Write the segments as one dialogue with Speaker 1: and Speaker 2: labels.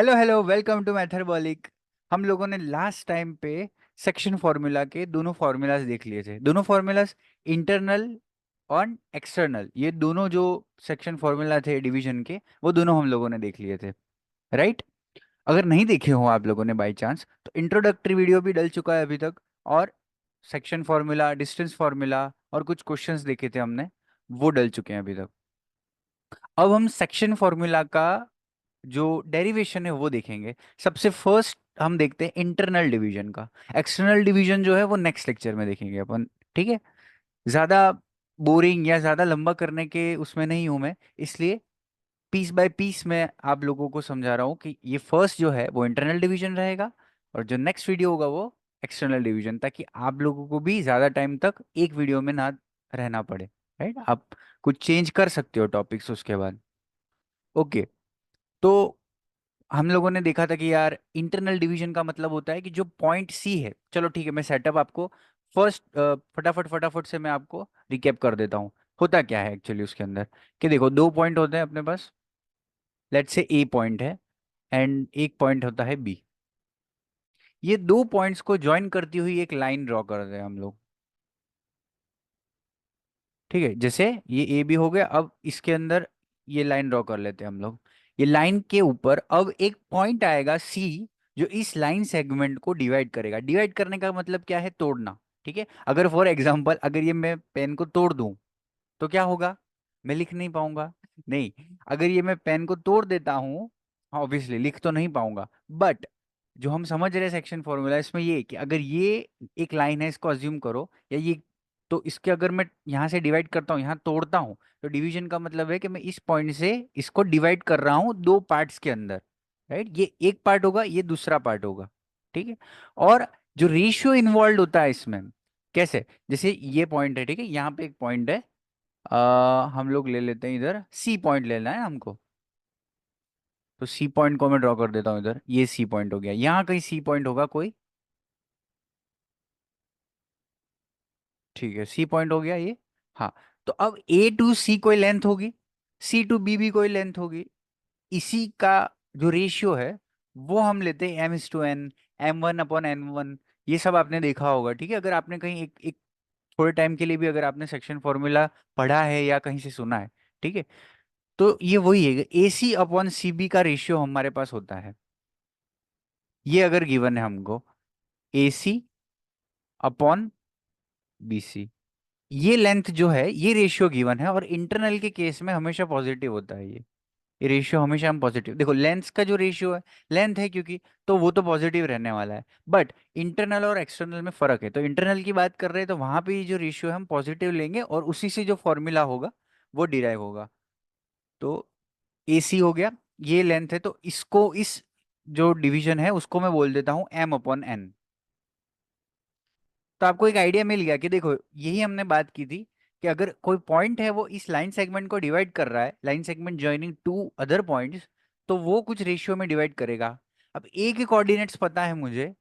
Speaker 1: Hello hello, welcome to Mathorbolic. हम लोगों ने लास्ट टाइम पे सेक्शन फॉर्मूला के दोनों फॉर्मूलाज देख लिए थे। दोनों फॉर्मूलाज इंटरनल और एक्सटर्नल, ये दोनों जो सेक्शन फॉर्मूला थे डिवीजन के, वो दोनों हम लोगों ने देख लिए थे। राइट। अगर नहीं देखे हो आप लोगों ने बाय चांस, तो इंट्रोडक्टरी वीडियो भी डल चुका है अभी तक। और सेक्शन फॉर्मूला, डिस्टेंस फॉर्मूला और कुछ क्वेश्चंस देखे थे हमने, वो डल चुके हैं अभी तक। अब हम सेक्शन फॉर्मूला का जो डेरिवेशन है वो देखेंगे। सबसे फर्स्ट हम देखते हैं इंटरनल डिवीजन का। एक्सटर्नल डिवीजन जो है वो नेक्स्ट लेक्चर में देखेंगे अपन। ठीक है। ज्यादा बोरिंग या ज्यादा लंबा करने के उसमें नहीं हूं मैं, इसलिए पीस बाय पीस में आप लोगों को समझा रहा हूँ कि ये फर्स्ट जो है वो इंटरनल डिवीजन रहेगा, और जो नेक्स्ट वीडियो होगा वो एक्सटर्नल डिवीजन, ताकि आप लोगों को भी ज्यादा टाइम तक एक वीडियो में ना रहना पड़े। राइट। आप कुछ चेंज कर सकते हो टॉपिक्स उसके बाद। ओके। तो हम लोगों ने देखा था कि यार इंटरनल डिवीजन का मतलब होता है कि जो पॉइंट सी है, चलो ठीक है, मैं सेटअप आपको फर्स्ट फटाफट फटाफट से मैं आपको रिकैप कर देता हूँ। होता क्या है एक्चुअली उसके अंदर, कि देखो दो पॉइंट होते हैं अपने पास। लेट्स से ए पॉइंट है एंड एक पॉइंट होता है बी। ये दो पॉइंट्स को ज्वाइन करती हुई एक लाइन ड्रॉ करते हैं हम लोग। ठीक है, जैसे ये ए बी हो गया, अब इसके अंदर ये लाइन ड्रॉ कर लेते हैं हम लोग। ये लाइन के ऊपर अब एक पॉइंट आएगा सी, जो इस लाइन सेगमेंट को डिवाइड करेगा। डिवाइड करने का मतलब क्या है? तोड़ना। ठीक है। अगर फॉर एग्जांपल अगर ये मैं पेन को तोड़ दूं तो क्या होगा? मैं लिख नहीं पाऊंगा। नहीं, अगर ये मैं पेन को तोड़ देता हूं, ऑब्वियसली लिख तो नहीं पाऊंगा। बट जो हम समझ रहे हैं सेक्शन फॉर्मूला, इसमें ये है कि अगर ये एक लाइन है, इसको अज्यूम करो, या ये, तो इसके अगर मैं यहाँ से डिवाइड करता हूँ, यहाँ तोड़ता हूँ, तो डिवीजन का मतलब है कि मैं इस पॉइंट से इसको डिवाइड कर रहा हूँ दो पार्ट्स के अंदर। राइट। ये एक पार्ट होगा, ये दूसरा पार्ट होगा। ठीक है। और जो रेशियो इन्वॉल्व होता है इसमें, कैसे? जैसे ये पॉइंट है, ठीक है, यहाँ पे एक पॉइंट है। हम लोग ले लेते हैं, इधर सी पॉइंट लेना है हमको। तो सी पॉइंट को मैं ड्रॉ कर देता हूँ इधर। ये सी पॉइंट हो गया, यहाँ कहीं सी पॉइंट होगा कोई। ठीक है, सी पॉइंट हो गया ये। हाँ। तो अब ए टू सी कोई लेंथ होगी, सी टू बी भी कोई लेंथ होगी। इसी का जो रेशियो है वो हम लेते हैं M/N, M1/N1। ये सब आपने देखा होगा। ठीक है। अगर आपने कहीं एक थोड़े टाइम के लिए भी अगर आपने सेक्शन फॉर्मूला पढ़ा है या कहीं से सुना है, ठीक है, तो ये वही है, AC/CB का रेशियो हमारे पास होता है। ये अगर गिवन है हमको, AC/BC, ये लेंथ जो है ये रेशियो गिवन है, और इंटरनल के केस में हमेशा पॉजिटिव होता है ये रेशियो हमेशा हम पॉजिटिव। देखो लेंथ का जो रेशियो है, लेंथ है क्योंकि, तो वो तो पॉजिटिव रहने वाला है। बट इंटरनल और एक्सटर्नल में फर्क है, तो इंटरनल की बात कर रहे हैं तो वहां पे ये जो रेशियो है हम पॉजिटिव लेंगे, और उसी से जो फॉर्मूला होगा वो डिराइव होगा। तो AC हो गया, ये लेंथ है, तो इसको, इस जो डिवीजन है उसको मैं बोल देता हूँ M/N। तो आपको एक आइडिया मिल गया कि देखो यही हमने बात की थी, कि अगर कोई पॉइंट है वो इस लाइन सेगमेंट को डिवाइड कर रहा है, line segment joining two other points, तो वो कुछ रेशियो में डिवाइड करेगा। अब ए के कोऑर्डिनेट्स पता है मुझे,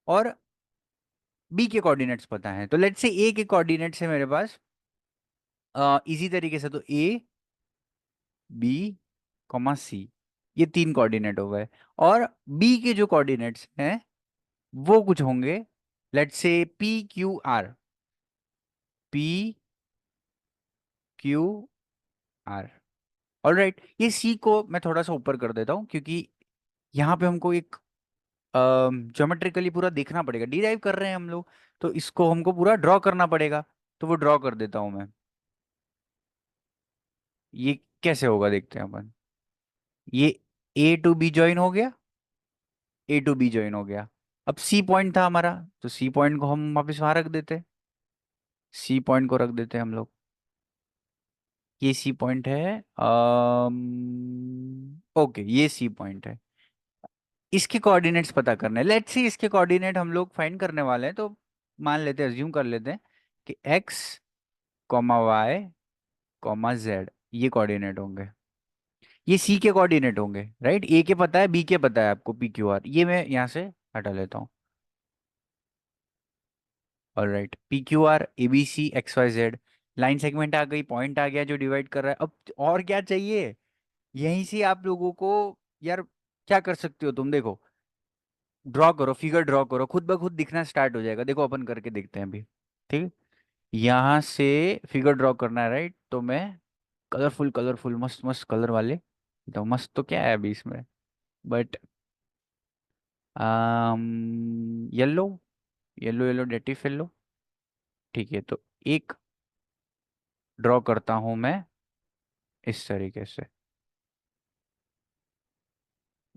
Speaker 1: और बी के कोऑर्डिनेट्स पता है। तो लेट्स से ए के कोऑर्डिनेट्स है मेरे पास इजी तरीके से, तो A, B, C, ये तीन कोऑर्डिनेट हो गए। और बी के जो कोऑर्डिनेट्स हैं वो कुछ होंगे, let's say P, Q, R। P, Q, R। Alright. ये सी को मैं थोड़ा सा ऊपर कर देता हूँ, क्योंकि यहाँ पे हमको एक ज्योमेट्रिकली पूरा देखना पड़ेगा, डिराइव कर रहे हैं हम लोग, तो इसको हमको पूरा ड्रॉ करना पड़ेगा। तो वो ड्रॉ कर देता हूँ मैं। ये कैसे होगा देखते हैं अपन। ये A to B ज्वाइन हो गया, A to B ज्वाइन हो गया। अब सी पॉइंट था हमारा, तो सी पॉइंट को हम वापस वहां रख देते, सी पॉइंट को रख देते हैं हम लोग। ये सी पॉइंट है। ओके, ये सी पॉइंट है। इसके कोऑर्डिनेट्स पता करने, लेट्स सी इसके कोऑर्डिनेट हम लोग फाइंड करने वाले हैं, तो मान लेते हैं, अज्यूम कर लेते हैं कि X, Y, Z ये कोऑर्डिनेट होंगे। ये सी के कोऑर्डिनेट होंगे। राइट। ए के पता है, बी के पता है आपको, P, Q, R, ये मैं यहाँ से हटा लेता हूँ। Alright, P, Q, R, A, B, C, X, Y, Z, line segment आ गई, पॉइंट आ गया जो डिवाइड कर रहा है। अब और क्या चाहिए? यहीं से आप लोगों को, यार, क्या कर सकते हो तुम, देखो, ड्रॉ करो, फिगर ड्रॉ करो, खुद ब खुद दिखना स्टार्ट हो जाएगा। देखो अपन करके देखते हैं अभी। ठीक है, यहाँ से फिगर ड्रॉ करना है, राइट? तो मैं कलरफुल कलरफुल मस्त मस्त कलर वाले, तो मस्त तो क्या है अभी इसमें, but yellow, yellow yellow dative yellow. ठीक है, तो एक ड्रॉ करता हूं मैं इस तरीके से।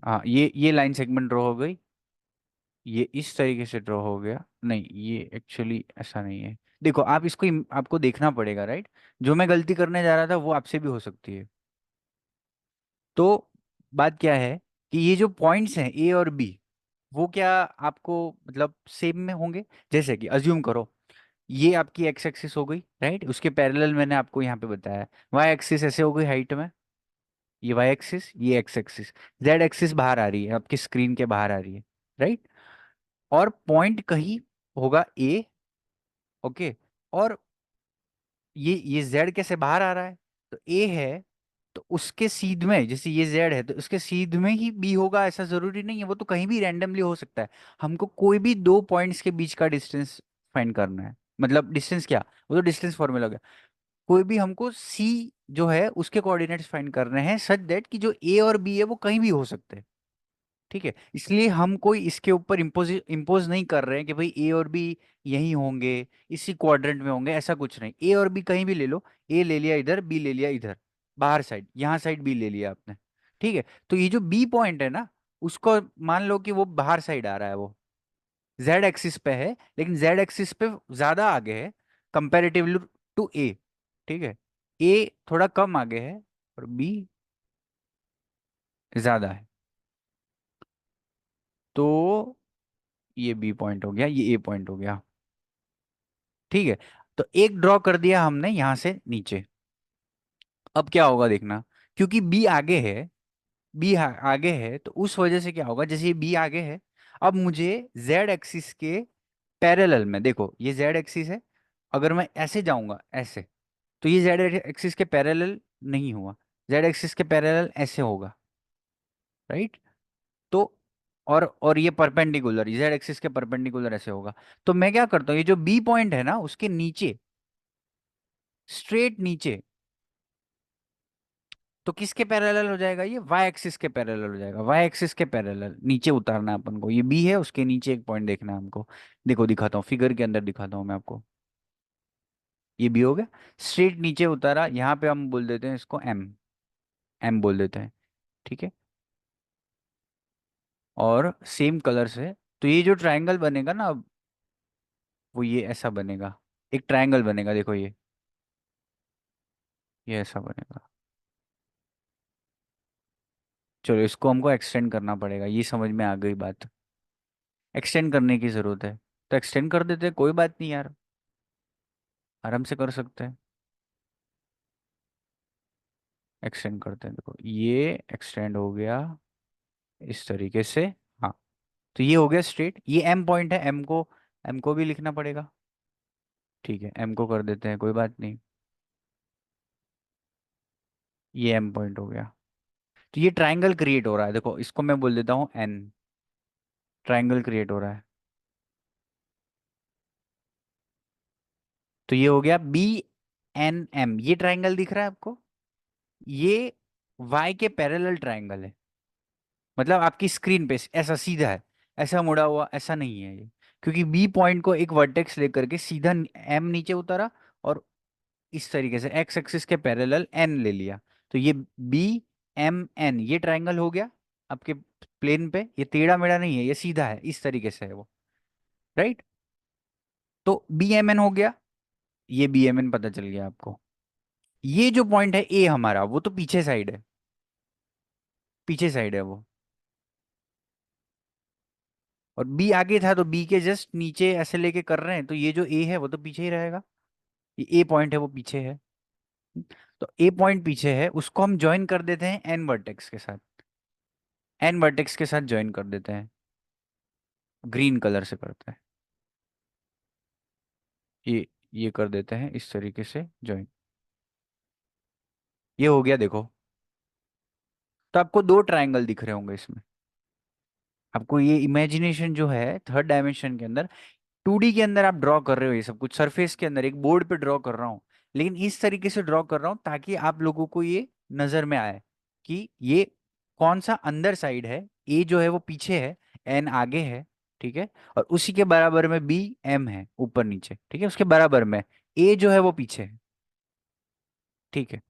Speaker 1: हाँ, ये लाइन सेगमेंट ड्रॉ हो गई। ये इस तरीके से ड्रॉ हो गया। नहीं, ये एक्चुअली ऐसा नहीं है। देखो, आप इसको आपको देखना पड़ेगा, राइट? जो मैं गलती करने जा रहा था वो आपसे भी हो सकती है। तो बात क्या है कि ये जो पॉइंट्स हैं ए और बी, वो क्या आपको मतलब सेम में होंगे? जैसे कि अज्यूम करो, ये आपकी एक्स एक्सिस हो गई, राइट? उसके पैरेलल मैंने आपको यहाँ पे बताया, वाई एक्सिस ऐसे हो गई हाइट में, ये वाई एक्सिस, ये एक्स एक्सिस। जेड एक्सिस बाहर आ रही है, आपकी स्क्रीन के बाहर आ रही है, राइट? और पॉइंट कहीं होगा ए, ओके। और ये जेड कैसे बाहर आ रहा है? तो ए है, तो उसके सीध में, जैसे ये जेड है तो उसके सीध में ही बी होगा, ऐसा जरूरी नहीं है, वो तो कहीं भी रैंडमली हो सकता है। हमको कोई भी दो पॉइंट्स के बीच का डिस्टेंस फाइंड करना है, मतलब डिस्टेंस क्या, वो तो डिस्टेंस फॉर्मूला हो गया। कोई भी हमको सी जो है उसके कोऑर्डिनेट्स फाइंड करने हैं, सच दैट कि जो ए और बी है वो कहीं भी हो सकते हैं। ठीक है, इसलिए हम कोई इसके ऊपर इम्पोज नहीं कर रहे हैं कि भाई ए और बी यहीं होंगे, इसी क्वाड्रेंट में होंगे, ऐसा कुछ नहीं। ए और बी कहीं भी ले लो, ए ले लिया इधर, बी ले लिया इधर, बाहर साइड, यहाँ साइड बी ले लिया आपने। ठीक है, तो ये जो बी पॉइंट है ना, उसको मान लो कि वो बाहर साइड आ रहा है, वो जेड एक्सिस पे है, लेकिन जेड एक्सिस पे ज्यादा आगे है कंपेरेटिवली टू ए। ठीक है, ए थोड़ा कम आगे है और बी ज्यादा है। तो ये बी पॉइंट हो गया, ये ए पॉइंट हो गया। ठीक है, तो एक ड्रॉ कर दिया हमने यहां से नीचे। अब क्या होगा देखना, क्योंकि बी आगे है, बी आगे है, तो उस वजह से क्या होगा, जैसे ये बी आगे है, अब मुझे जेड एक्सिस के पैरेलल में, देखो ये जेड एक्सिस है, अगर मैं ऐसे जाऊंगा ऐसे, तो ये जेड एक्सिस के पैरेलल नहीं हुआ, जेड एक्सिस के पैरेलल ऐसे होगा, राइट? तो और ये परपेंडिकुलर, जेड एक्सिस के परपेंडिकुलर ऐसे होगा। तो मैं क्या करता हूँ, ये जो बी पॉइंट है ना उसके नीचे, स्ट्रेट नीचे, तो किसके पैरेलल हो जाएगा, ये वाई एक्सिस के पैरेलल हो जाएगा, वाई एक्सिस के पैरेलल नीचे उतारना है अपन को। ये बी है, उसके नीचे एक पॉइंट देखना है हमको। देखो दिखाता हूँ, फिगर के अंदर दिखाता हूँ मैं आपको। ये बी हो गया, स्ट्रेट नीचे उतारा, यहाँ पे हम बोल देते हैं इसको एम, एम बोल देते हैं। ठीक है, और सेम कलर से, तो ये जो ट्रायंगल बनेगा ना अब, वो ये ऐसा बनेगा, एक ट्रायंगल बनेगा, देखो ये ऐसा बनेगा। चलो इसको हमको एक्सटेंड करना पड़ेगा, ये समझ में आ गई बात। एक्सटेंड करने की जरूरत है, तो एक्सटेंड कर देते हैं, कोई बात नहीं यार, आराम से कर सकते हैं। एक्सटेंड करते हैं, देखो ये एक्सटेंड हो गया इस तरीके से। हाँ, तो ये हो गया स्ट्रेट, ये एम पॉइंट है, एम को भी लिखना पड़ेगा। ठीक है, एम को कर देते हैं, कोई बात नहीं, ये एम पॉइंट हो गया। तो ये ट्राइंगल क्रिएट हो रहा है, देखो इसको मैं बोल देता हूँ एन, ट्राइंगल क्रिएट हो रहा है। तो ये हो गया बी एन एम, ये ट्राइंगल दिख रहा है आपको? ये वाई के पैरेलल ट्राइंगल है, मतलब आपकी स्क्रीन पे ऐसा सीधा है, ऐसा मुड़ा हुआ ऐसा नहीं है ये। क्योंकि बी पॉइंट को एक वर्टेक्स लेकर के सीधा एम नीचे उतारा, और इस तरीके से एक्स एक्सिस के पैरेलल एन ले लिया। तो ये बी एम एन, ये ट्राइंगल हो गया आपके प्लेन पे। ये टेढ़ा मेढ़ा नहीं है, ये सीधा है, इस तरीके से है वो, राइट? तो बी एम एन हो गया, ये बी एम एन पता चल गया आपको। ये जो पॉइंट है ए हमारा, वो तो पीछे साइड है, पीछे साइड है वो। और बी आगे था, तो बी के जस्ट नीचे ऐसे लेके कर रहे हैं, तो ये जो ए है वो तो पीछे ही रहेगा। ये ए पॉइंट है वो पीछे है। तो ए पॉइंट पीछे है, उसको हम ज्वाइन कर देते हैं एन वर्टेक्स के साथ, एन वर्टेक्स के साथ ज्वाइन कर देते हैं, ग्रीन कलर से करते हैं। ये कर देते हैं इस तरीके से ज्वाइन। ये हो गया देखो, तो आपको दो ट्रायंगल दिख रहे होंगे इसमें। आपको ये इमेजिनेशन जो है थर्ड डायमेंशन के अंदर, 2D के अंदर आप ड्रॉ कर रहे हो ये सब कुछ सरफेस के अंदर, एक बोर्ड पे ड्रॉ कर रहा हूँ, लेकिन इस तरीके से ड्रॉ कर रहा हूँ ताकि आप लोगों को ये नजर में आए कि ये कौन सा अंदर साइड है। ए जो है वो पीछे है, एन आगे है, ठीक है, और उसी के बराबर में बी एम है ऊपर नीचे, ठीक है, उसके बराबर में ए जो है वो पीछे है, ठीक है।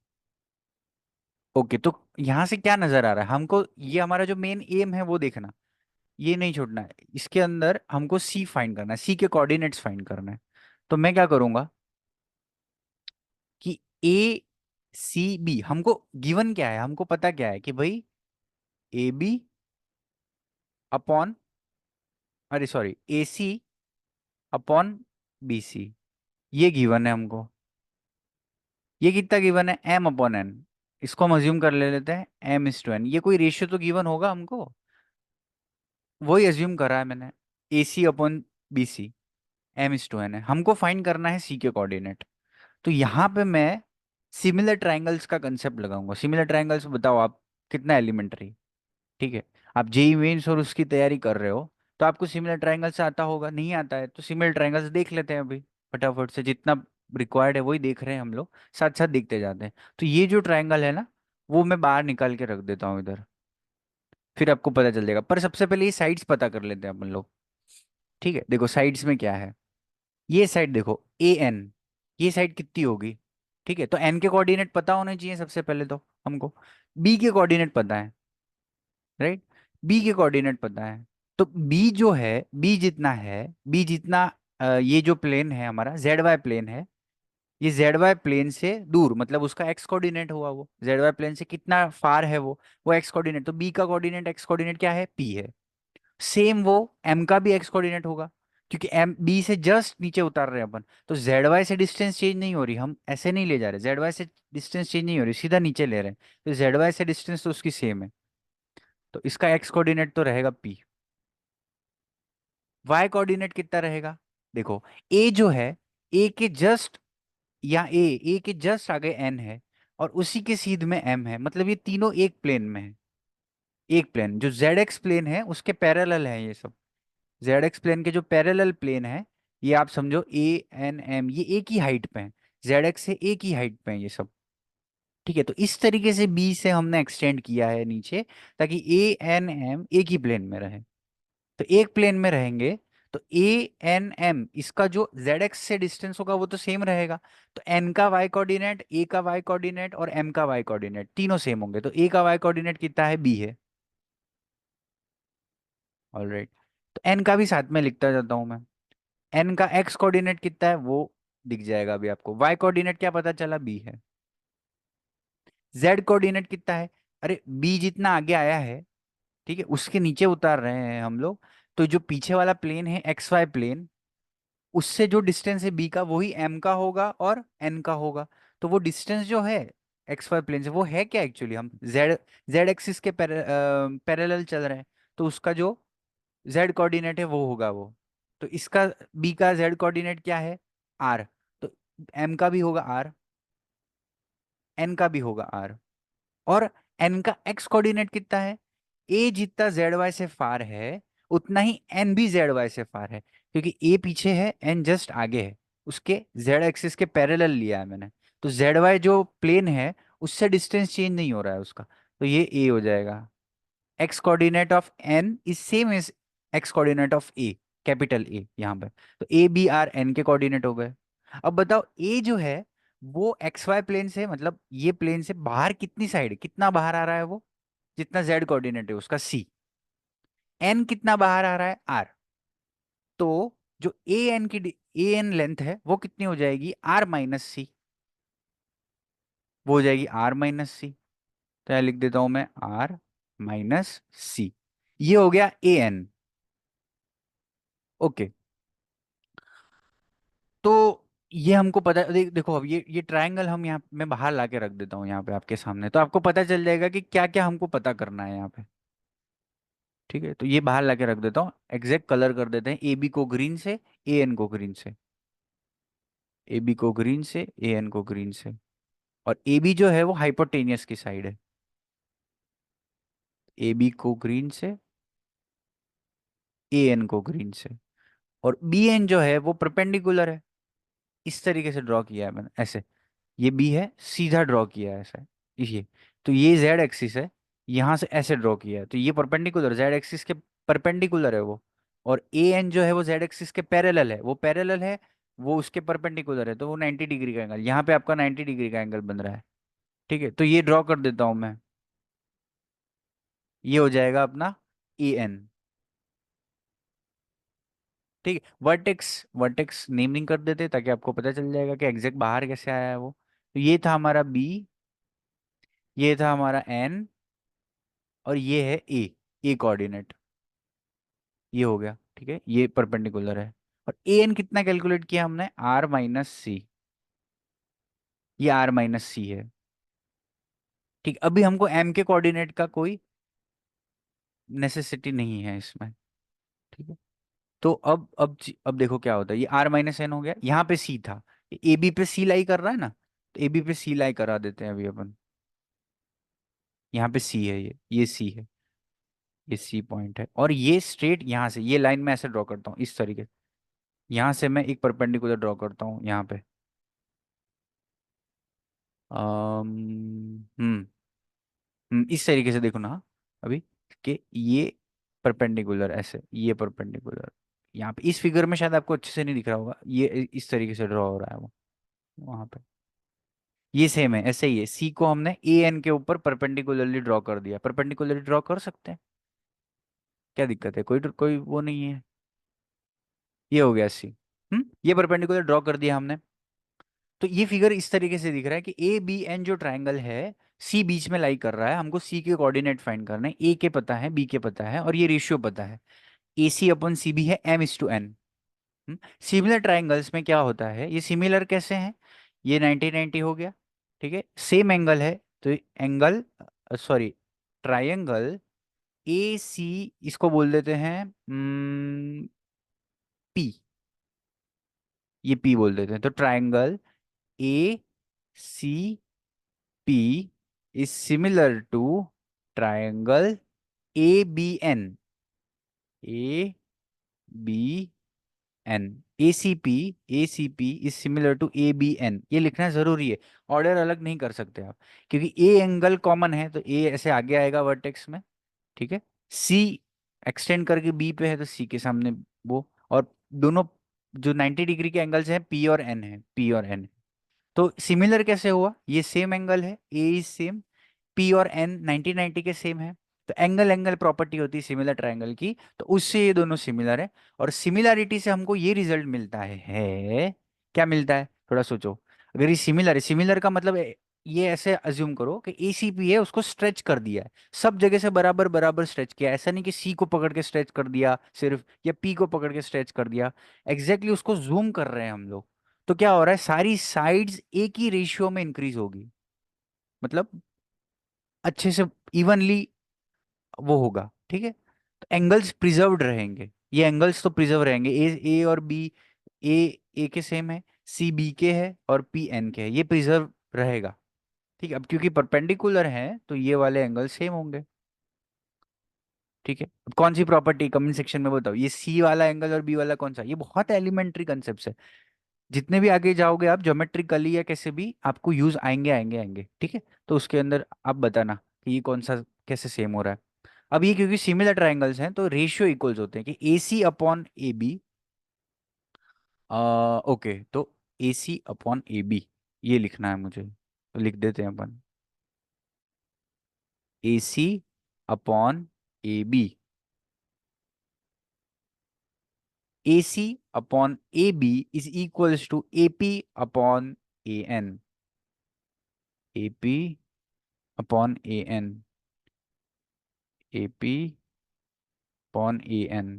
Speaker 1: ओके, तो यहाँ से क्या नजर आ रहा है हमको, ये हमारा जो मेन एम है वो देखना, ये नहीं छोड़ना है, इसके अंदर हमको सी फाइंड करना है, सी के कोऑर्डिनेट्स फाइंड करना है। तो मैं क्या करूंगा कि ए सी बी हमको गिवन क्या है, हमको पता क्या है कि भाई ए बी अपॉन, अरे सॉरी, ए सी अपॉन बी सी, ये गिवन है हमको। ये कितना गिवन है, एम अपॉन एन, इसको हम अज्यूम कर ले लेते हैं एम इज टू एन, ये कोई रेशियो तो गिवन होगा हमको, वही अज्यूम करा है मैंने, A C upon B C, M is to N है, हमको फाइंड करना है सी के कोऑर्डिनेट। तो यहाँ पे मैं सिमिलर ट्राइंगल्स का कंसेप्ट लगाऊंगा। सिमिलर ट्राइंगल्स बताओ आप, कितना एलिमेंट्री, ठीक है, आप जेई मेंस और उसकी तैयारी कर रहे हो, तो आपको सिमिलर ट्राइंगल्स आता होगा, नहीं आता है तो सिमिलर ट्राइंगल्स देख लेते हैं अभी फटाफट से, जितना रिक्वायर्ड है वही देख रहे हैं हम लोग, साथ साथ देखते जाते हैं। तो ये जो ट्राइंगल है ना, वो मैं बाहर निकाल के रख देता हूँ इधर, फिर आपको पता चल जाएगा, पर सबसे पहले ये साइड्स पता कर लेते हैं अपन लोग। ठीक है, देखो साइड्स में क्या है, ये साइड देखो ए एन, ये साइड कितनी होगी, ठीक है, तो एन के कोऑर्डिनेट पता होने चाहिए सबसे पहले तो हमको, बी के कोऑर्डिनेट पता है, राइट, बी के कोऑर्डिनेट पता है। तो बी जो है, बी जितना है, बी जितना ये जो प्लेन है हमारा जेड वाई प्लेन है, ये जेड वाई प्लेन से दूर, मतलब उसका एक्स कोऑर्डिनेट हुआ, वो जेड वाई प्लेन से कितना फार है वो एक्स कोऑर्डिनेट, तो बी का कोऑर्डिनेट एक्स कोऑर्डिनेट क्या है, पी है। सेम वो एम का भी एक्स कोऑर्डिनेट होगा, क्योंकि एम बी से जस्ट नीचे उतार रहे हैं अपन, तो जेड वाई से डिस्टेंस चेंज नहीं हो रही, हम ऐसे नहीं ले जा रहे, जेड वाई से डिस्टेंस चेंज नहीं हो रही, सीधा नीचे ले रहे हैं, तो जेड वाई से डिस्टेंस तो उसकी सेम है, तो इसका एक्स कोऑर्डिनेट तो रहेगा पी। वाई कोऑर्डिनेट कितना रहेगा, देखो ए जो है, ए के जस्ट, या ए के जस्ट आगे एन है, और उसी के सीध में एम है, मतलब ये तीनों एक प्लेन में है, एक प्लेन जो जेड एक्स प्लेन है उसके पैरेलल है ये सब, जेड एक्स प्लेन के जो पैरेलल प्लेन है, ये आप समझो ए एन एम, ये एक ही हाइट पे है, जेड एक्स से एक ही हाइट पे है ये सब, ठीक है। तो इस तरीके से बी से हमने एक्सटेंड किया है नीचे, ताकि ए एन एम एक ही प्लेन में रहे, तो एक प्लेन में रहेंगे, तो ए एन एम इसका जो जेड एक्स से डिस्टेंस होगा वो तो सेम रहेगा, तो एन का वाई कोऑर्डिनेट, ए का वाई कोऑर्डिनेट और एम का वाई कोऑर्डिनेट तीनों सेम होंगे, तो ए का वाई कोऑर्डिनेट कितना है, बी है, ऑलराइट। तो एन का भी साथ में लिखता जाता हूं मैं, एन का एक्स कोऑर्डिनेट कितना है वो दिख जाएगा अभी आपको, वाई कोऑर्डिनेट क्या पता चला, बी है। जेड कोऑर्डिनेट कितना है, अरे बी जितना आगे आया है, ठीक है, उसके नीचे उतार रहे हैं हम लोग, तो जो पीछे वाला प्लेन है एक्स वाई प्लेन, उससे जो डिस्टेंस है बी का वही एम का होगा और एन का होगा, तो वो डिस्टेंस जो है एक्स वाई प्लेन से वो है क्या, एक्चुअली हम जेड जेड एक्सिस के पैरेलल चल रहे हैं, तो उसका जो जेड कोऑर्डिनेट है वो होगा वो, तो इसका बी का जेड कोऑर्डिनेट क्या है, आर, तो एम का भी होगा आर, एन का भी होगा आर, और एन का एक्स कोऑर्डिनेट कितना है, ए जितना जेड वाई से फार है उतना ही एन भी जेड वाई से फार है, क्योंकि ए पीछे है एन जस्ट आगे है, उसके जेड एक्सिस के पैरेलल लिया है मैंने, तो जेड वाई जो प्लेन है उससे डिस्टेंस चेंज नहीं हो रहा है उसका, तो ये ए हो जाएगा। X coordinate of N is same as X coordinate of A, capital A यहाँ पे, तो ए बी आर एन के कोऑर्डिनेट हो गए। अब बताओ ए जो है वो एक्स वाई प्लेन से, मतलब ये प्लेन से बाहर कितनी साइड, कितना बाहर आ रहा है वो, जितना जेड कोऑर्डिनेट है उसका सी, एन कितना बाहर आ रहा है आर, तो जो ए एन की ए एन लेंथ है वो कितनी हो जाएगी, आर माइनस सी, वो हो जाएगी आर माइनस सी, तो यहाँ लिख देता हूं मैं आर माइनस सी, ये हो गया ए एन। ओके, तो ये हमको पता देखो अब ये ट्रायंगल हम यहाँ मैं बाहर ला के रख देता हूँ यहाँ पे आपके सामने, तो आपको पता चल जाएगा कि क्या क्या हमको पता करना है यहाँ पे, ठीक है। तो ये बाहर ला के रख देता हूँ, एग्जैक्ट कलर कर देते हैं, ए बी को ग्रीन से, ए एन को ग्रीन से, ए बी को ग्रीन से, ए एन को ग्रीन से, और ए बी जो है वो हाइपोटेनियस की साइड है, ए बी को ग्रीन से, ए एन को ग्रीन से, और बी एन जो है वो परपेंडिकुलर है, इस तरीके से ड्रॉ किया है मैंने ऐसे। ये बी है, सीधा ड्रॉ किया है ऐसा, ये। तो ये जेड एक्सिस है, यहाँ से ऐसे ड्रॉ किया है, तो ये परपेंडिकुलर, जेड एक्सिस के परपेंडिकुलर है वो। और ए एन जो है वो जेड एक्सिस के पैरेलल है, वो पैरेलल है, वो उसके परपेंडिकुलर है, तो वो 90 डिग्री का एंगल, यहाँ पे आपका 90 डिग्री का एंगल बन रहा है। ठीक है, तो ये ड्रॉ कर देता हूँ मैं। ये हो जाएगा अपना ए एन। ठीक है, वर्टेक्स, वर्टेक्स नेमिंग कर देते ताकि आपको पता चल जाएगा कि एग्जैक्ट बाहर कैसे आया है वो। तो ये था हमारा बी, ये था हमारा एन, और ये है ए कोऑर्डिनेट, ये हो गया। ठीक है, ये परपेंडिकुलर है। और ए एन कितना कैलकुलेट किया हमने, आर माइनस सी, ये आर माइनस सी है। ठीक, अभी हमको एम के कोऑर्डिनेट का कोई नेसेसिटी नहीं है इसमें। ठीक है, तो अब देखो क्या होता है, ये आर माइनस एन हो गया, यहाँ पे सी था, ए बी पे सी लाई कर रहा है ना, तो ए बी पे सी लाई करा देते हैं अभी अपन। यहाँ पे सी है, ये सी है, ये सी पॉइंट है, और ये स्ट्रेट यहाँ से ये लाइन में ऐसे ड्रॉ करता हूँ इस तरीके से। यहाँ से मैं एक परपेंडिकुलर ड्रॉ करता हूँ यहाँ पे। इस तरीके से देखो ना अभी, कि ये परपेंडिकुलर ऐसे, ये परपेंडिकुलर, यहाँ पे इस फिगर में शायद आपको अच्छे से नहीं दिख रहा होगा, ये इस तरीके से ड्रॉ हो रहा है वो वहां पे। ये सेम है, ऐसे ही है, सी को हमने ए एन के ऊपर परपेंडिकुलरली ड्रॉ कर दिया, परपेंडिकुलरली ड्रॉ कर सकते हैं, क्या दिक्कत है, कोई कोई वो नहीं है। ये हो गया सी। ये परपेंडिकुलर ड्रॉ कर दिया हमने। तो ये फिगर इस तरीके से दिख रहा है कि ए बी एन जो ट्रायंगल है, सी बीच में लाई कर रहा है, हमको सी के कोऑर्डिनेट फाइंड करना है, ए के पता है, बी के पता है, और ये रेशियो पता है, A C upon C B है M is to N. Similar triangles में क्या होता है, ये सिमिलर कैसे हैं, ये 90 90 हो गया। ठीक है, सेम एंगल है, तो एंगल, सॉरी, ट्रायंगल ए सी, इसको बोल देते हैं पी, ये पी बोल देते हैं, तो triangle A C P is similar to triangle A B N, A B N, A C P is similar to A B N, ये लिखना जरूरी है, ऑर्डर अलग नहीं कर सकते आप, क्योंकि ए एंगल कॉमन है, तो ए ऐसे आगे आएगा वर्टेक्स में। ठीक है, सी एक्सटेंड करके बी पे है, तो सी के सामने वो, और दोनों जो 90 डिग्री के एंगल्स हैं पी और एन है, पी और एन। तो सिमिलर कैसे हुआ, ये सेम एंगल है, ए इज सेम, पी और एन 90 90 के सेम है, तो एंगल एंगल प्रॉपर्टी होती है सिमिलर ट्रायंगल की, तो उससे ये दोनों सिमिलर है। और सिमिलैरिटी से हमको ये रिजल्ट मिलता है क्या मिलता है, थोड़ा सोचो। अगर ये सिमिलर है, सिमिलर का मतलब ये ऐसे अज्यूम करो कि एसीपी है, उसको स्ट्रेच कर दिया है, सब जगह से बराबर बराबर स्ट्रेच किया, ऐसा नहीं कि सी को पकड़ के स्ट्रेच कर दिया सिर्फ, या पी को पकड़ के स्ट्रेच कर दिया, एग्जैक्टली उसको जूम कर रहे हैं हम लोग। तो क्या हो रहा है, सारी साइड्स एक ही रेशियो में इंक्रीज होगी, मतलब अच्छे से इवनली वो होगा। ठीक है, तो एंगल्स प्रिजर्व्ड रहेंगे, ये एंगल्स तो प्रिजर्व रहेंगे, ए और बी, ए के सेम है, सी बी के है, और पी एन के है, ये प्रिजर्व रहेगा। ठीक है, अब क्योंकि परपेंडिकुलर है तो ये वाले एंगल सेम होंगे। ठीक है, अब कौन सी प्रॉपर्टी कमेंट सेक्शन में बताओ, ये सी वाला एंगल और बी वाला कौन सा, ये बहुत एलिमेंट्री कंसेप्ट है, जितने भी आगे जाओगे आप ज्योमेट्रिकली या कैसे भी आपको यूज आएंगे आएंगे आएंगे। ठीक है, तो उसके अंदर आप बताना कि ये कौन सा कैसे सेम हो रहा है। अब ये क्योंकि सिमिलर ट्रायंगल्स हैं तो रेशियो इक्वल्स होते हैं कि ए C upon A B, okay, तो ए सी अपॉन ए बी, ये लिखना है मुझे, तो लिख देते हैं अपन, A C upon A B, A C upon A B is equals to A P upon A N, A P upon A N, A P upon A N,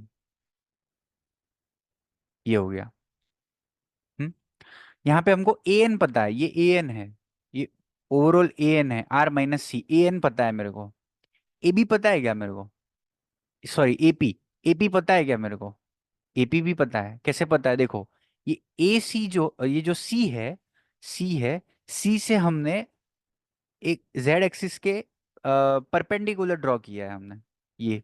Speaker 1: ये हो गया। हम्म, यहाँ पे हमको ए एन पता है, ये ए एन है, ये ओवरऑल ए एन है, R minus C, A N पता है मेरे को, ए बी पता है क्या मेरे को, सॉरी एपी, एपी पता है क्या मेरे को, एपी भी पता है, कैसे पता है देखो, ये ए सी जो, ये जो सी है, सी है, सी से हमने एक जेड एक्सिस के परपेंडिकुलर ड्रॉ किया है हमने, ये,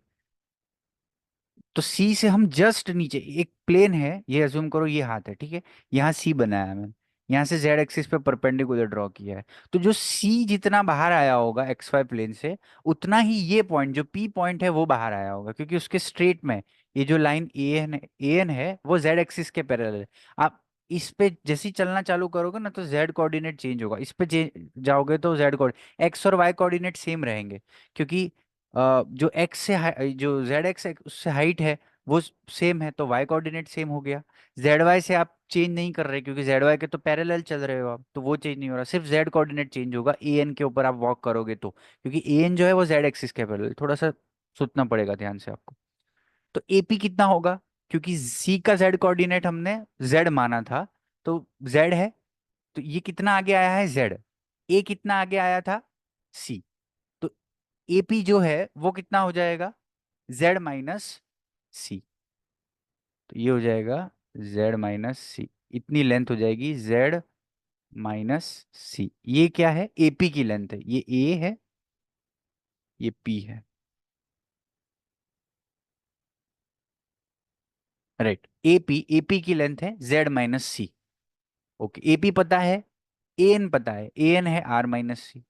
Speaker 1: तो सी से हम जस्ट नीचे, एक प्लेन है, ये अज्यूम करो ये हाथ है, ठीक है, यहाँ सी बनाया है मैंने, यहाँ से जेड एक्सिस पे परपेंडिकुलर ड्रॉ किया है। तो जो सी जितना बाहर आया होगा एक्स वाई प्लेन से, उतना ही ये पॉइंट जो पी पॉइंट है वो बाहर आया होगा, क्योंकि उसके स्ट्रेट में ये जो लाइन ए एन है वो जेड एक्सिस के पैरेलल है। आप इस पे जैसे ही चलना चालू करोगे ना, तो जेड कोऑर्डिनेट चेंज होगा, इस पे जाओगे तो जेड कोऑर्डिनेट, एक्स और वाई कोऑर्डिनेट सेम रहेंगे, क्योंकि जो एक्स से जो जेड एक्स उससे हाइट है वो सेम है, तो वाई कोऑर्डिनेट सेम हो गया। जेड वाई से आप चेंज नहीं कर रहे, क्योंकि जेड वाई के तो पैरेलल चल रहे हो आप, तो वो चेंज नहीं हो रहा, सिर्फ जेड कोऑर्डिनेट चेंज होगा ए एन के ऊपर आप वॉक करोगे तो, क्योंकि ए एन जो है वो जेड एक्सिस के पैरेलल, थोड़ा सा सोचना पड़ेगा ध्यान से आपको। तो एपी कितना होगा, क्योंकि सी का जेड कोऑर्डिनेट हमने जेड माना था, तो जेड है, तो ये कितना आगे आया है जेड, ए कितना आगे आया था सी, तो एपी जो है वो कितना हो जाएगा जेड माइनस सी, तो ये हो जाएगा जेड माइनस सी, इतनी लेंथ हो जाएगी जेड माइनस सी। ये क्या है, एपी की लेंथ है, ये ए है, ये पी है, राइट। एपी एपी की लेंथ है Z minus C. Okay, AP पता है, ए एन पता है, ए एन है R minus C.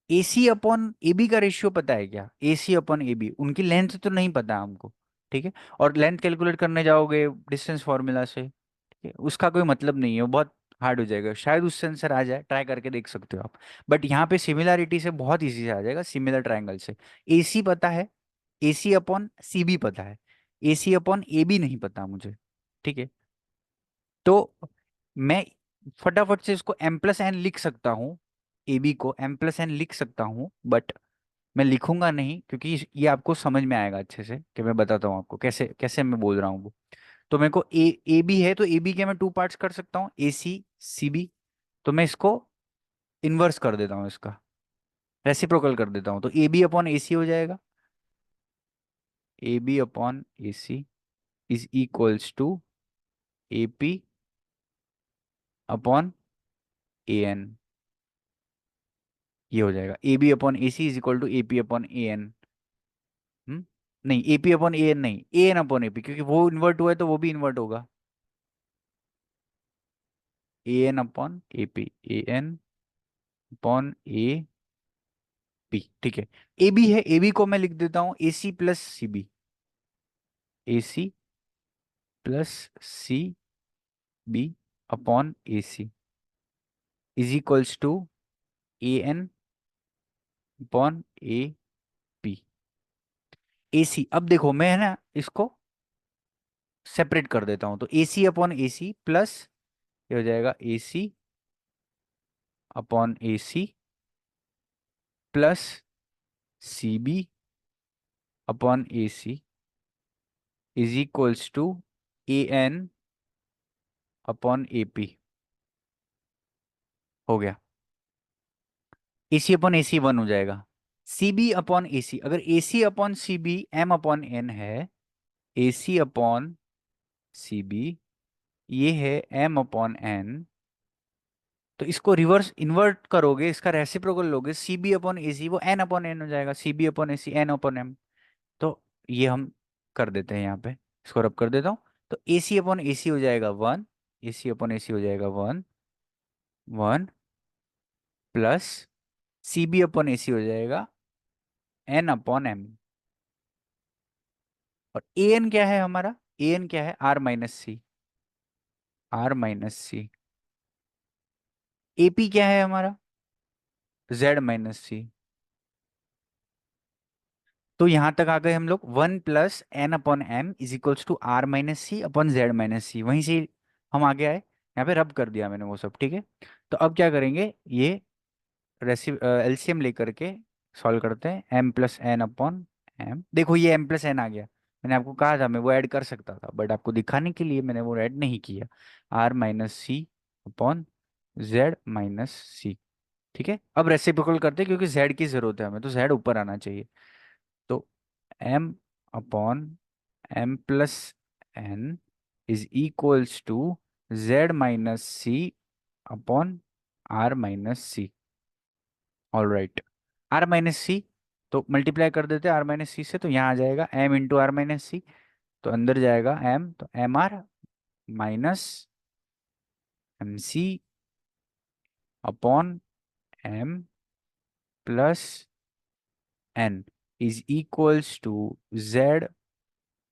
Speaker 1: A C upon A B का रेशियो पता है क्या, A C upon A B, उनकी लेंथ तो नहीं पता हमको, ठीक है, और लेंथ कैलकुलेट करने जाओगे डिस्टेंस फॉर्मूला से, ठीक है, उसका कोई मतलब नहीं है, वो बहुत हार्ड हो जाएगा, शायद उससे आंसर आ जाए, ट्राई करके देख सकते हो आप। बट यहाँ पे सिमिलैरिटी से बहुत इजी से आ जाएगा, सिमिलर ट्रायंगल से। ए सी पता है, A C upon C B पता है, A C upon A B नहीं पता मुझे, ठीक है। तो मैं फटाफट से इसको m प्लस एन लिख सकता हूँ, ए बी को m प्लस एन लिख सकता हूँ, बट मैं लिखूंगा नहीं, क्योंकि ये आपको समझ में आएगा अच्छे से, कि मैं बताता हूँ आपको कैसे कैसे मैं बोल रहा हूँ वो। तो मेरे को ए बी है, तो ए बी के मैं टू पार्ट्स कर सकता हूँ, ए सी सी बी, तो मैं इसको इन्वर्स कर देता हूँ, इसका रेसिप्रोकल कर देता हूँ, तो A B upon A C हो जाएगा, A B upon A C is equals to A P upon A N, ये हो जाएगा A B upon A C is equal to A P upon A N. नहीं, A P upon A N नहीं, A N upon A P, क्योंकि वो invert हुआ है तो वो भी इन्वर्ट होगा, A N upon A P, A N upon A P, ठीक है। ए बी है, ए बी को मैं लिख देता हूँ A C plus C B, A C plus C B upon A C is equals to A N upon A P. A C, अब देखो मैं है ना इसको सेपरेट कर देता हूँ, तो ए C upon A C plus, ये हो जाएगा A C upon A C plus C B upon A C is equals to A N upon A P, हो गया। ए C upon A C one हो जाएगा, सी बी अपॉन ए सी, अगर A C upon C B M upon N है, A C upon C B ये है M upon N, तो इसको रिवर्स इन्वर्ट करोगे, इसका रेसिप्रोकल लोगे, सी बी अपॉन ए सी वो एन अपॉन एन हो जाएगा, सी B upon A C N upon M. तो ये हम कर देते हैं यहाँ पे, इसको रब कर देता हूँ, तो ए सी अपॉन ए सी हो जाएगा one, A C upon A C हो जाएगा one, one plus C B upon A C हो जाएगा एन अपॉन एम, और ए एन क्या है हमारा, ए एन क्या है R minus C, R minus C, A P क्या है हमारा जेड माइनस सी। तो यहां तक आ गए हम लोग, one plus N upon M is equals to R minus C upon Z minus C, वहीं से हम आगे आए, यहाँ पे रब कर दिया मैंने वो सब, ठीक है। तो अब क्या करेंगे, ये रेसि एलसीएम लेकर के सॉल्व करते हैं, M plus N upon M, देखो ये एम प्लस एन आ गया, मैंने आपको कहा था मैं वो ऐड कर सकता था, बट आपको दिखाने के लिए मैंने वो ऐड नहीं किया, R minus C upon Z minus C, ठीक है। अब रेसिप्रोकल करते हैं, क्योंकि जेड की जरूरत है हमें, तो जेड ऊपर आना चाहिए, तो M upon M plus N is equals to Z minus C upon R minus C, all right. R minus C, तो मल्टीप्लाई कर देते हैं आर माइनस सी से, तो यहाँ आ जाएगा M into R minus C, तो अंदर जाएगा एम, तो M R minus M C upon M plus N is equals to Z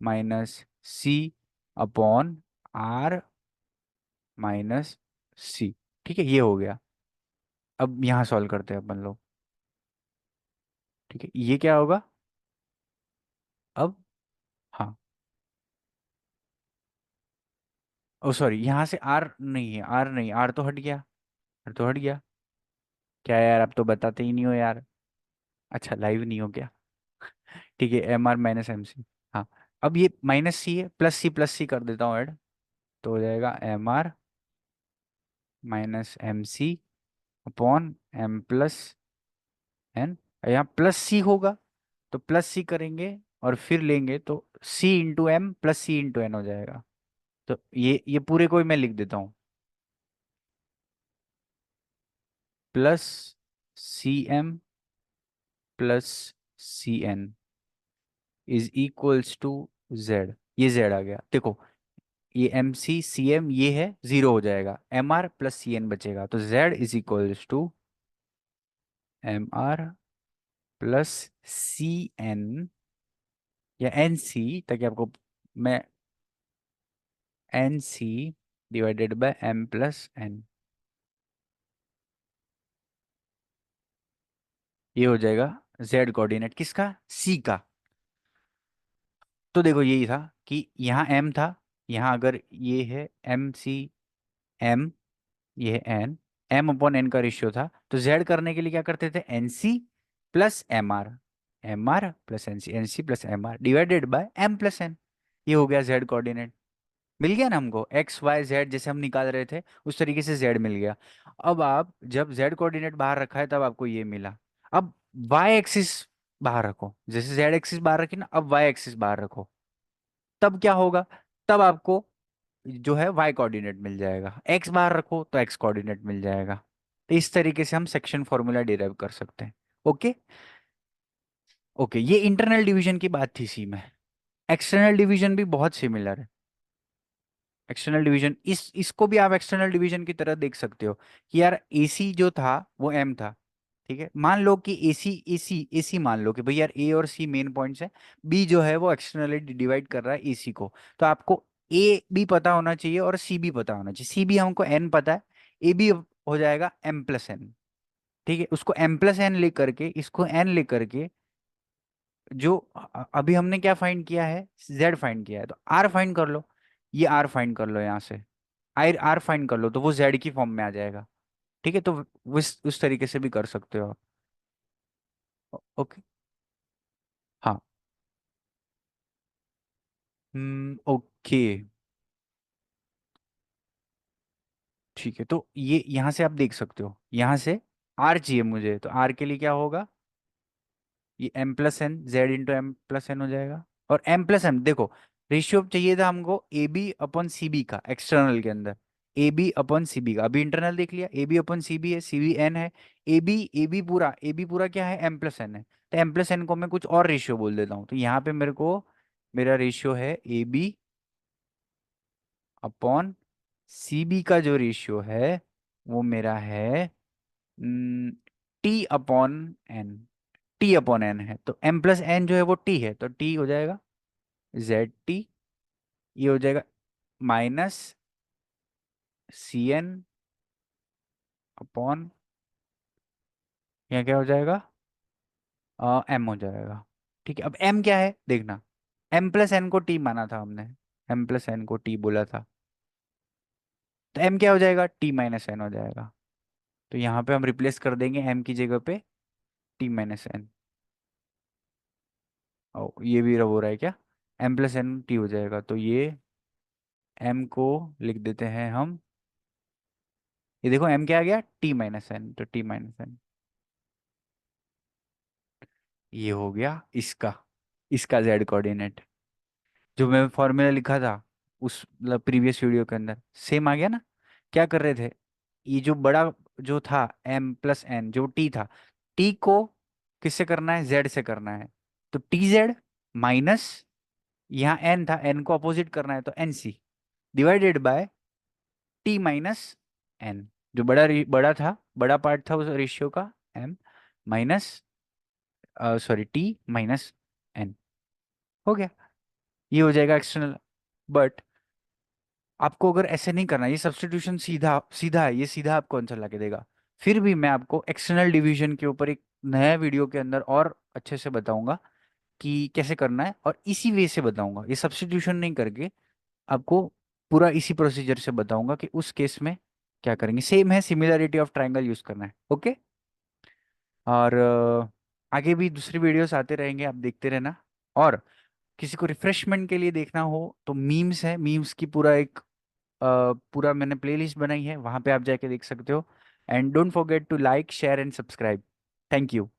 Speaker 1: minus C upon R minus C. ठीक है, ये हो गया। अब यहाँ सॉल्व करते हैं अपन लोग। ठीक है, ये क्या होगा अब? हाँ, ओ सॉरी, यहाँ से आर नहीं है, आर नहीं, आर तो हट गया, आर तो हट गया। क्या यार, आप तो बताते ही नहीं हो यार। अच्छा, लाइव नहीं हो क्या? ठीक है, M R minus M C. हाँ, अब ये माइनस सी है, प्लस सी कर देता हूँ ऐड। तो हो जाएगा M R minus M C upon M plus N. यहाँ प्लस सी होगा, तो प्लस सी करेंगे और फिर लेंगे तो C into M plus C into N हो जाएगा। तो ये पूरे को ही मैं लिख देता हूँ, plus C M plus C N is equals to Z. ये जेड आ गया, देखो। ये एम सी सी एम ये है, जीरो हो जाएगा, M R plus C N बचेगा, तो Z is equals to M R plus C N या एन सी, ताकि आपको मैं N C divided by M plus N, ये हो जाएगा जेड कोऑर्डिनेट किसका, सी का। तो देखो यही था कि यहाँ एम था, यहाँ अगर ये है एम सी एम, ये है एन, एम अपॉन एन का रेशियो था, तो जेड करने के लिए क्या करते थे, N C plus M R plus N C plus M R divided by M plus N. ये हो गया जेड कोऑर्डिनेट। मिल गया ना हमको, एक्स वाई जेड जैसे हम निकाल रहे थे उस तरीके से जेड मिल गया। अब आप जब जेड कोऑर्डिनेट बाहर रखा है तब आपको ये मिला। अब वाई एक्सिस बाहर रखो, जैसे जेड एक्सिस बाहर रखी ना, अब वाई एक्सिस बाहर रखो, तब क्या होगा, तब आपको जो है वाई कोऑर्डिनेट मिल जाएगा। एक्स बाहर रखो तो एक्स कोऑर्डिनेट मिल जाएगा। तो इस तरीके से हम सेक्शन फॉर्मूला डिराइव कर सकते हैं। ओके। ओके, ये इंटरनल डिवीजन की बात थी सी में। एक्सटर्नल डिवीजन भी बहुत सिमिलर है। एक्सटर्नल डिवीजन, इसको भी आप एक्सटर्नल डिवीजन की तरह देख सकते हो कि यार एसी जो था वो एम था। ठीक है, मान लो कि एसी एसी एसी मान लो कि भाई यार ए और सी मेन पॉइंट्स है, बी जो है वो एक्सटर्नली डिवाइड कर रहा है एसी को। तो आपको ए भी पता होना चाहिए और सी भी पता होना चाहिए। सी भी हमको एन पता है, ए भी हो जाएगा एम प्लस एन। ठीक है, उसको एम प्लस एन लेकर के, इसको एन लेकर के, जो अभी हमने क्या फाइंड किया है, जेड फाइंड किया है, तो आर फाइंड कर लो। ये आर फाइंड कर लो यहाँ से, आई आर फाइंड कर लो, तो वो जेड की फॉर्म में आ जाएगा। ठीक है, तो उस तरीके से भी कर सकते हो आप। ओके। हाँ। ओके। ठीक है, तो ये यहाँ से आप देख सकते हो, यहाँ से आर चाहिए मुझे, तो आर के लिए क्या होगा, ये M plus N, Z into M plus N हो जाएगा। और एम प्लस एम देखो, रेशियो चाहिए था हमको A B upon C B का एक्सटर्नल के अंदर, A B upon C B का। अभी इंटरनल देख लिया, A B upon C B है, सी बी एन है। ए बी पूरा क्या है, एम प्लस एन है। तो एम प्लस एन को मैं कुछ और रेशियो बोल देता हूँ, तो यहाँ पे मेरे को मेरा रेशियो है A B upon C B का जो रेशियो है वो मेरा है T upon N. T upon N है, तो एम प्लस एन जो है वो टी है, तो टी हो जाएगा जेड टी। ये हो जाएगा माइनस सी एन अपॉन, यहाँ क्या हो जाएगा, एम हो जाएगा। ठीक है, अब एम क्या है देखना, एम प्लस एन को टी माना था हमने, एम प्लस एन को टी बोला था, तो एम क्या हो जाएगा, टी माइनस एन हो जाएगा। तो यहाँ पे हम रिप्लेस कर देंगे एम की जगह पे टी माइनस एन। ओ, ये भी हो रहा है क्या, एम प्लस एन टी हो जाएगा, तो ये एम को लिख देते हैं हम, ये देखो एम क्या आ गया, टी माइनस एन, तो टी माइनस एन। ये हो गया इसका, इसका जेड कोऑर्डिनेट। जो मैं फॉर्मूला लिखा था उस मतलब प्रीवियस वीडियो के अंदर सेम आ गया ना। क्या कर रहे थे, ये जो बड़ा जो था एम प्लस एन जो टी था, टी को किससे करना है, जेड से करना है, तो टी जेड माइनस यहाँ एन था, एन को अपोजिट करना है तो N C divided by T minus N, जो बड़ा था, बड़ा पार्ट था उस रेशियो का, M minus, sorry T minus N, हो गया। ये हो जाएगा एक्सटर्नल। बट आपको अगर ऐसे नहीं करना, ये सब्स्टिट्यूशन सीधा सीधा है, ये सीधा आपको आंसर ला के देगा। फिर भी मैं आपको एक्सटर्नल डिवीजन के ऊपर एक नया वीडियो के अंदर और अच्छे से बताऊंगा कि कैसे करना है, और इसी वे से बताऊंगा, ये सब्स्टिट्यूशन नहीं करके आपको पूरा इसी प्रोसीजर से बताऊंगा कि उस केस में क्या करेंगे। सेम है, सिमिलरिटी ऑफ ट्रायंगल यूज करना है, ओके। और आगे भी दूसरी वीडियोस आते रहेंगे, आप देखते रहना। और किसी को रिफ्रेशमेंट के लिए देखना हो तो मीम्स है, मीम्स की पूरा एक पूरा मैंने प्लेलिस्ट बनाई है, वहां पे आप जाके देख सकते हो। And don't forget to like share and subscribe. Thank you.